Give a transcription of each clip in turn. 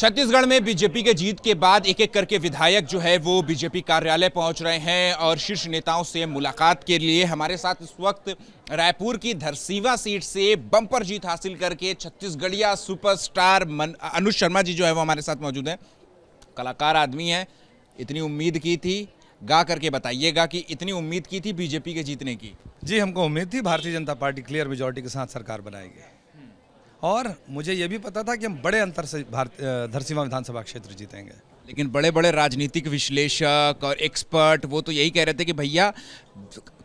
छत्तीसगढ़ में बीजेपी के जीत के बाद एक एक करके विधायक जो है वो बीजेपी कार्यालय पहुंच रहे हैं और शीर्ष नेताओं से मुलाकात के लिए। हमारे साथ इस वक्त रायपुर की धरसींवा सीट से बम्पर जीत हासिल करके छत्तीसगढ़िया सुपरस्टार अनुज शर्मा जी जो है वो हमारे साथ मौजूद हैं। कलाकार आदमी है, इतनी उम्मीद की थी, गा करके बताइएगा कि इतनी उम्मीद की थी बीजेपी के जीतने की? जी, हमको उम्मीद थी Bharatiya Janata party clear majority के साथ सरकार बनाएगी और मुझे ये भी पता था कि हम बड़े अंतर से धरसींवा विधानसभा क्षेत्र जीतेंगे। लेकिन बड़े बड़े राजनीतिक विश्लेषक और एक्सपर्ट वो तो यही कह रहे थे कि भैया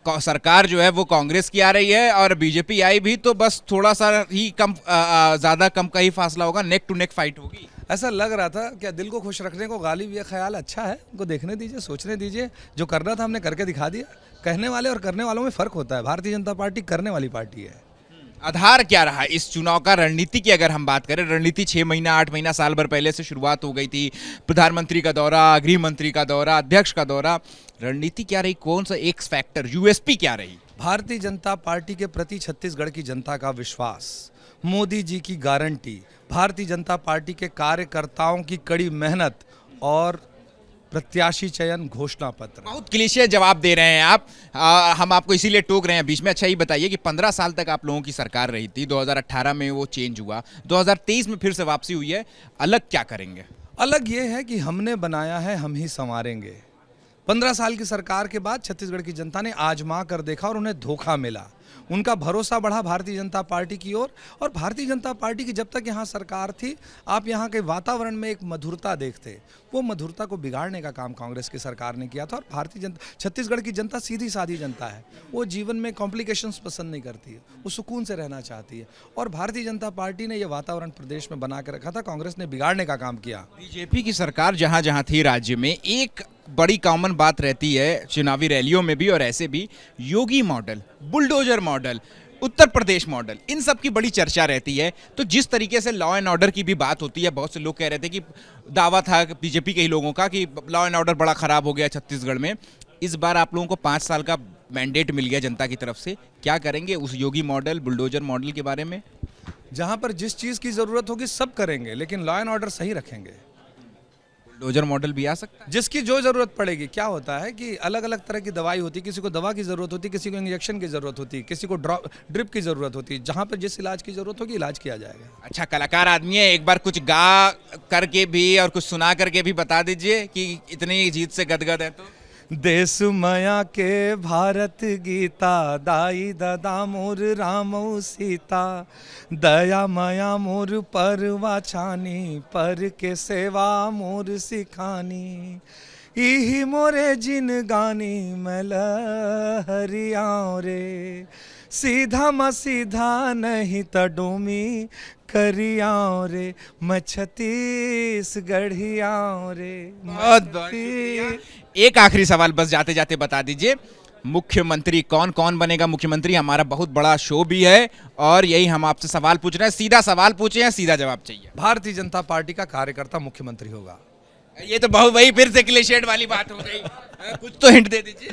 सरकार जो है वो कांग्रेस की आ रही है और बीजेपी आई भी तो बस थोड़ा सा ही कम ज़्यादा कम का ही फासला होगा, नेक टू नेक फाइट होगी। ऐसा लग रहा था। क्या दिल को खुश रखने को गालिब ये ख्याल अच्छा है? उनको देखने दीजिए, सोचने दीजिए। जो करना था हमने करके दिखा दिया। कहने वाले और करने वालों में फ़र्क होता है। भारतीय जनता पार्टी करने वाली पार्टी है। आधार क्या रहा इस चुनाव का? रणनीति की अगर हम बात करें, रणनीति 6 महीना 8 महीना साल भर पहले से शुरुआत हो गई थी। प्रधानमंत्री का दौरा, गृह मंत्री का दौरा, अध्यक्ष का दौरा, रणनीति क्या रही? कौन सा एक्स फैक्टर, यूएसपी क्या रही? भारतीय जनता पार्टी के प्रति छत्तीसगढ़ की जनता का विश्वास, मोदी जी की गारंटी, भारतीय जनता पार्टी के कार्यकर्ताओं की कड़ी मेहनत और प्रत्याशी चयन घोषणा पत्र। बहुत क्लीशे जवाब दे रहे हैं आप। हम आपको इसीलिए टोक रहे हैं बीच में। अच्छा ये बताइए कि 15 साल तक आप लोगों की सरकार रही थी, 2018 में वो चेंज हुआ, 2023 में फिर से वापसी हुई है, अलग क्या करेंगे? अलग ये है कि हमने बनाया है, हम ही संवारेंगे। 15 साल की सरकार के बाद छत्तीसगढ़ की जनता ने आजमा कर देखा और उन्हें धोखा मिला। उनका भरोसा बढ़ा भारतीय जनता पार्टी की ओर और भारतीय जनता पार्टी की जब तक यहाँ सरकार थी, आप यहाँ के वातावरण में एक मधुरता देखते। वो मधुरता को बिगाड़ने का काम कांग्रेस की सरकार ने किया था। और भारतीय जनता, छत्तीसगढ़ की जनता सीधी सादी जनता है। वो जीवन में कॉम्प्लिकेशंस पसंद नहीं करती है, वो सुकून से रहना चाहती है। और भारतीय जनता पार्टी ने ये वातावरण प्रदेश में बना के रखा था, कांग्रेस ने बिगाड़ने का काम किया। बीजेपी की सरकार जहाँ जहाँ थी राज्य में, एक बड़ी कॉमन बात रहती है चुनावी रैलियों में भी और ऐसे भी, योगी model, bulldozer model, Uttar Pradesh model, इन सब की बड़ी चर्चा रहती है। तो जिस तरीके से लॉ एंड ऑर्डर की भी बात होती है, बहुत से लोग कह रहे थे कि दावा था बीजेपी के ही लोगों का कि लॉ एंड ऑर्डर बड़ा खराब हो गया छत्तीसगढ़ में। इस बार आप लोगों को 5 साल का मैंडेट मिल गया जनता की तरफ से, क्या करेंगे उस योगी मॉडल, बुलडोजर मॉडल के बारे में? जहाँ पर जिस चीज़ की ज़रूरत होगी सब करेंगे, लेकिन लॉ एंड ऑर्डर सही रखेंगे। बुलडोजर मॉडल भी आ सकता है? जिसकी जो ज़रूरत पड़ेगी। क्या होता है कि अलग अलग तरह की दवाई होती है, किसी को दवा की ज़रूरत होती है, किसी को इंजेक्शन की ज़रूरत होती है, किसी को ड्रिप की ज़रूरत होती है। जहाँ पर जिस इलाज की ज़रूरत होगी इलाज किया जाएगा। अच्छा, कलाकार आदमी है, एक बार कुछ गा करके भी और कुछ सुना करके भी बता दीजिए कि इतनी जीत से गदगद है तो। देश मया के भारत गीता, दाई ददा मोर रामौ सीता, दया मया मोर परवा छानी, पर के सेवा मोर सिखानी, इही मोरे जिन गानी मैं हरियाओ रे, सीधा म सीधा नहीं त डोमी करियाओ रे, मैं छत्तीसगढ़ियाओ रे। बहुत एक आखिरी सवाल बस जाते जाते बता दीजिए, मुख्यमंत्री कौन कौन बनेगा मुख्यमंत्री? हमारा बहुत बड़ा शो भी है और यही हम आपसे सवाल पूछ रहे हैं। सीधा सवाल पूछे हैं, सीधा जवाब चाहिए। भारतीय जनता पार्टी का कार्यकर्ता मुख्यमंत्री होगा। ये तो बहुत वही फिर से क्लीशेड वाली बात हो गई। कुछ तो हिंट दे दीजिए।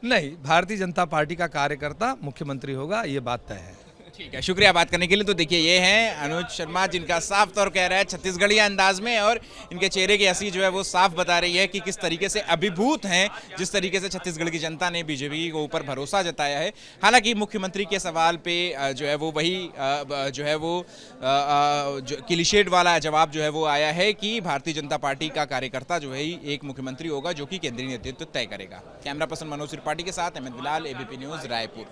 नहीं, भारतीय जनता पार्टी का कार्यकर्ता मुख्यमंत्री होगा, ये बात तय है। ठीक है, शुक्रिया बात करने के लिए। तो देखिए ये हैं अनुज शर्मा, जिनका साफ तौर कह रहा है छत्तीसगढ़िया अंदाज में, और इनके चेहरे की हंसी जो है वो साफ बता रही है कि किस तरीके से अभिभूत हैं, जिस तरीके से छत्तीसगढ़ की जनता ने बीजेपी के ऊपर भरोसा जताया है। हालांकि मुख्यमंत्री के सवाल पे जो है वो वही जो है वो क्लीशेड वाला जवाब जो है वो आया है कि भारतीय जनता पार्टी का कार्यकर्ता जो है एक मुख्यमंत्री होगा जो कि केंद्रीय नेतृत्व तय करेगा। कैमरा पर्सन मनोज त्रिपाठी के साथ अहमद बिलाल, एबीपी न्यूज़, रायपुर।